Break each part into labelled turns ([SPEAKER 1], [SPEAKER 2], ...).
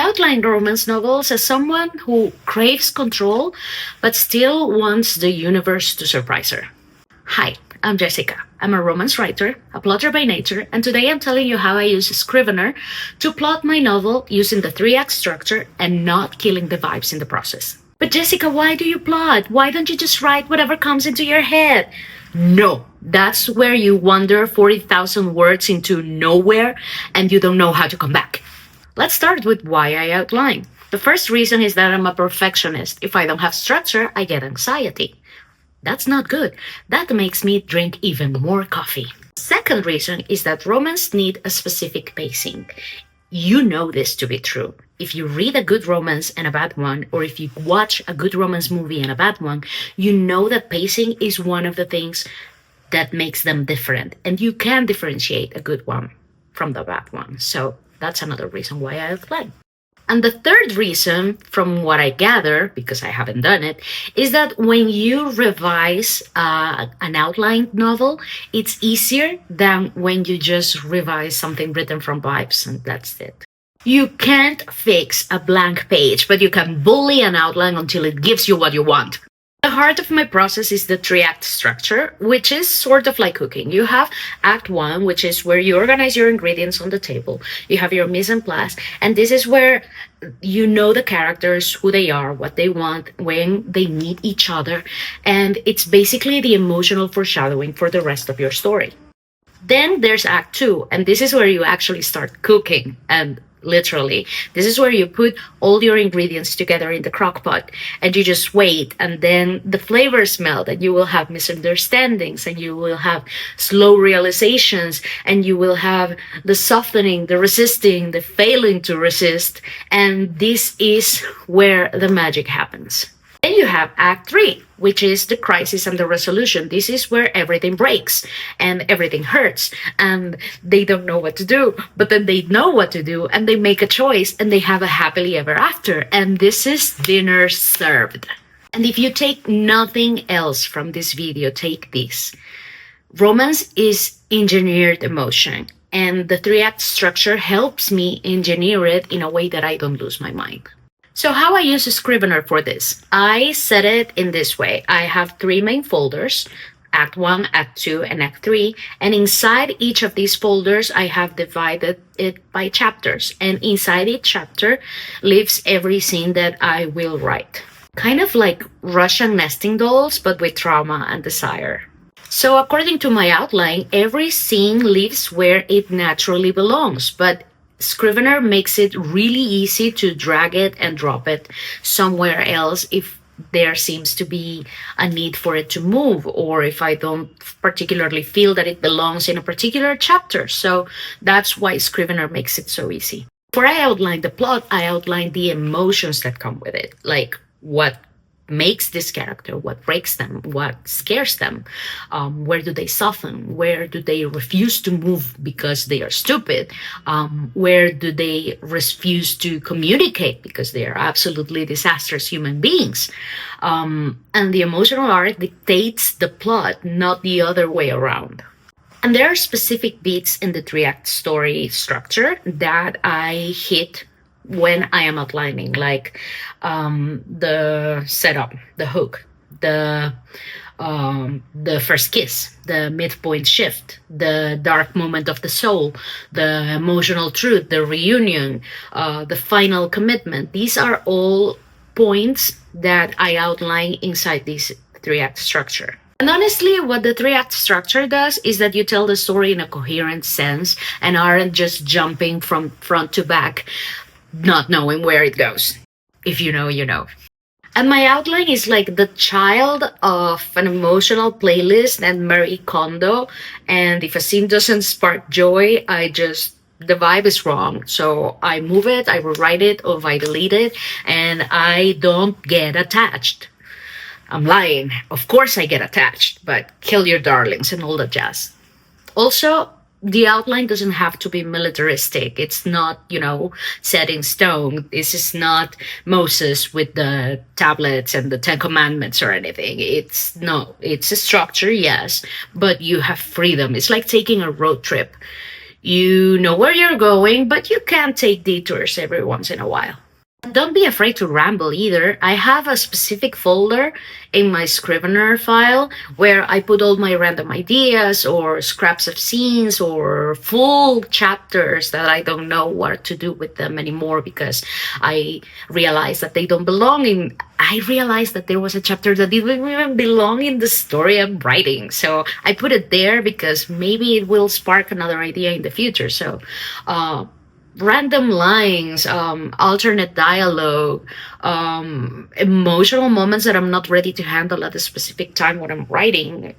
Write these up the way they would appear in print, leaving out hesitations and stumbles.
[SPEAKER 1] outline romance novels as someone who craves control but still wants the universe to surprise her. Hi, I'm Jessica. I'm a romance writer, a plotter by nature, and today I'm telling you how I use Scrivener to plot my novel using the 3-act structure and not killing the vibes in the process. But Jessica, why do you plot? Why don't you just write whatever comes into your head? No, that's where you wander 40,000 words into nowhere and you don't know how to come back. Let's start with why I outline. The first reason is that I'm a perfectionist. If I don't have structure, I get anxiety. That's not good. That makes me drink even more coffee. Second reason is that romance need a specific pacing. You know this to be true. If you read a good romance and a bad one, or if you watch a good romance movie and a bad one, you know that pacing is one of the things that makes them different. And you can differentiate a good one from the bad one. So that's another reason why I outline. And the third reason, from what I gather, because I haven't done it, is that when you revise an outlined novel, it's easier than when you just revise something written from vibes and that's it. You can't fix a blank page, but you can bully an outline until it gives you what you want. The heart of my process is the 3-act structure, which is sort of like cooking. You have Act 1, which is where you organize your ingredients on the table. You have your mise en place, and this is where you know the characters, who they are, what they want, when they meet each other, and it's basically the emotional foreshadowing for the rest of your story. Then there's Act 2, and this is where you actually start cooking, and literally, this is where you put all your ingredients together in the crock pot and you just wait, and then the flavors melt and you will have misunderstandings and you will have slow realizations and you will have the softening, the resisting, the failing to resist, and this is where the magic happens. Then you have Act 3, which is the crisis and the resolution. This is where everything breaks and everything hurts and they don't know what to do, but then they know what to do and they make a choice and they have a happily ever after. And this is dinner served. And if you take nothing else from this video, take this. Romance is engineered emotion, and the 3-act structure helps me engineer it in a way that I don't lose my mind. So how I use a Scrivener for this? I set it in this way. I have 3 main folders, Act 1, Act 2, and Act 3. And inside each of these folders, I have divided it by chapters. And inside each chapter lives every scene that I will write. Kind of like Russian nesting dolls, but with trauma and desire. So according to my outline, every scene lives where it naturally belongs, but Scrivener makes it really easy to drag it and drop it somewhere else if there seems to be a need for it to move, or if I don't particularly feel that it belongs in a particular chapter. So that's why Scrivener makes it so easy. Before I outline the plot, I outline the emotions that come with it, like what makes this character, what breaks them, what scares them, where do they soften, where do they refuse to move because they are stupid, where do they refuse to communicate because they are absolutely disastrous human beings. And the emotional arc dictates the plot, not the other way around. And there are specific beats in the 3-act story structure that I hit when I am outlining, like the setup, the hook, the first kiss, the midpoint shift, the dark moment of the soul, the emotional truth, the reunion, the final commitment. These are all points that I outline inside this 3-act structure. And honestly, what the 3-act structure does is that you tell the story in a coherent sense and aren't just jumping from front to back, not knowing where it goes. If you know, you know. And my outline is like the child of an emotional playlist and Marie Kondo. And if a scene doesn't spark joy, the vibe is wrong. So I move it, I rewrite it, or I delete it, and I don't get attached. I'm lying. Of course I get attached, but kill your darlings and all that jazz. Also, the outline doesn't have to be militaristic. It's not, set in stone. This is not Moses with the tablets and the 10 Commandments or anything. It's a structure, yes, but you have freedom. It's like taking a road trip. You know where you're going, but you can take detours every once in a while. Don't be afraid to ramble either. I have a specific folder in my Scrivener file where I put all my random ideas or scraps of scenes or full chapters that I don't know what to do with them anymore because I realized that they don't belong in. I realized that there was a chapter that didn't even belong in the story I'm writing. So I put it there because maybe it will spark another idea in the future. So, random lines, alternate dialogue, emotional moments that I'm not ready to handle at a specific time when I'm writing,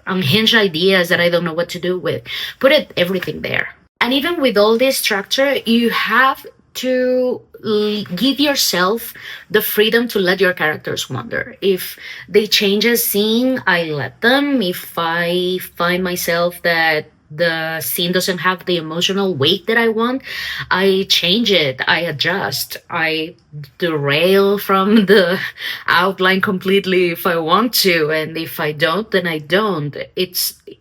[SPEAKER 1] unhinged ideas that I don't know what to do with. Put it everything there. And even with all this structure, you have to give yourself the freedom to let your characters wander. If they change a scene, I let them. If I find myself that the scene doesn't have the emotional weight that I want, I change it, I adjust, I derail from the outline completely if I want to, and if I don't, then I don't.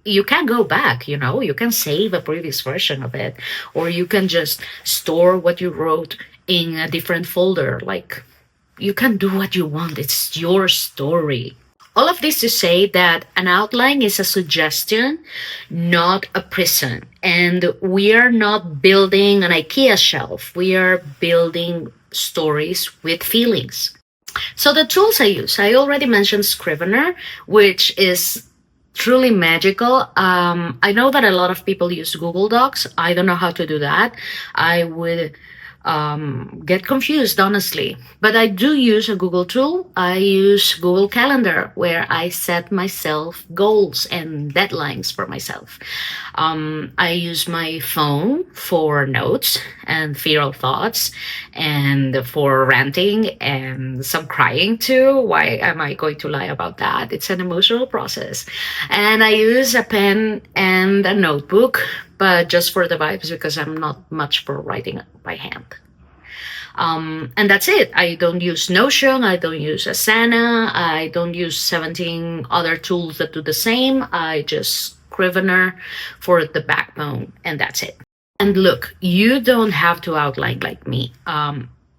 [SPEAKER 1] You can go back, you can save a previous version of it, or you can just store what you wrote in a different folder. Like, you can do what you want, it's your story. All of this to say that an outline is a suggestion, not a prison. And we are not building an IKEA shelf. We are building stories with feelings. So the tools I use, I already mentioned Scrivener, which is truly magical. I know that a lot of people use Google Docs. I don't know how to do that. I would get confused, honestly. But I do use a Google tool. I use Google Calendar, where I set myself goals and deadlines for myself. I use my phone for notes and feral thoughts and for ranting and some crying too. Why am I going to lie about that? It's an emotional process. And I use a pen and a notebook, but just for the vibes because I'm not much for writing by hand. And that's it. I don't use Notion. I don't use Asana. I don't use 17 other tools that do the same. I just Scrivener for the backbone, and that's it. And look, you don't have to outline like me.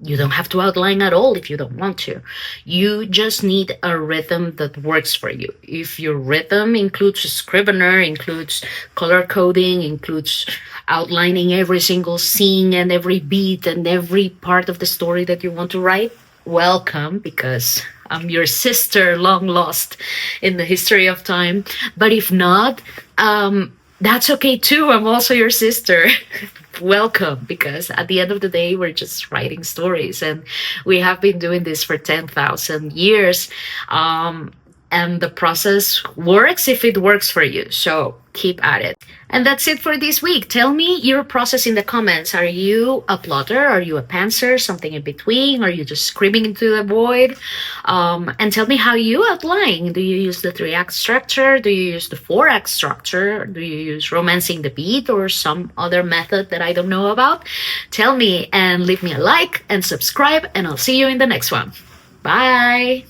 [SPEAKER 1] You don't have to outline at all if you don't want to. You just need a rhythm that works for you. If your rhythm includes Scrivener, includes color coding, includes outlining every single scene and every beat and every part of the story that you want to write, welcome, because I'm your sister, long lost in the history of time. But if not, that's okay too. I'm also your sister. Welcome, because at the end of the day, we're just writing stories, and we have been doing this for 10,000 years. And the process works if it works for you. So keep at it. And that's it for this week. Tell me your process in the comments. Are you a plotter? Are you a pantser? Something in between? Are you just screaming into the void? And tell me how you outline. Do you use the 3-act structure? Do you use the 4-act structure? Do you use romancing the beat or some other method that I don't know about? Tell me and leave me a like and subscribe, and I'll see you in the next one. Bye.